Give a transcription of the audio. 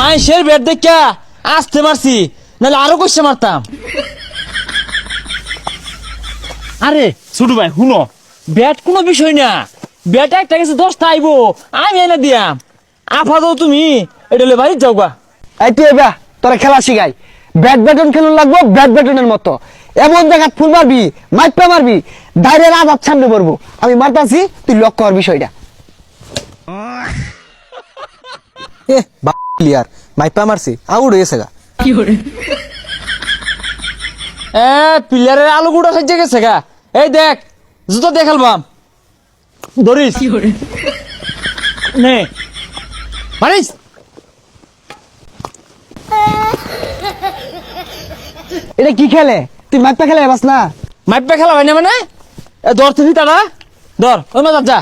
মাইশের bat দেখা আসতে মারছি, নাহলে আরো কষে মারতাম। আরে ছোট ভাই শুনো, ব্যাট কোনো বিষয় না, ব্যাট একটা গেছে 10টা আইবো, আমি এনে দিয়াম। আপাতত তুমি এটা হলে বাড়ি যাও গা। এই তুই এবা তোরা খেলা শিখাই, ব্যাডমিন্টন খেলুন লাগবো ব্যাডমিন্টনের মতো। এমন জায়গায় ফুল মারবি, মাইপা মারবি, দাঁড়িয়ে আঘাত সামনে পড়বো। আমি মারতাছি, তুই লক্ষ্য কর বিষয়টা। প্লেয়ার মাইপা মারছি আউট হয়েছে গা। প্লেয়ারের আলু গুঁড়া খাইছে গেছে গা। এই দেখ জুতো দেখালবাম, ধরিস নে মারিস। এটা কি খেলে? তুই মাইপা খেলে বাস না? মাইপা খেলা হয় না মানে ধর তুই তারা ধর, ওই মাথা যা।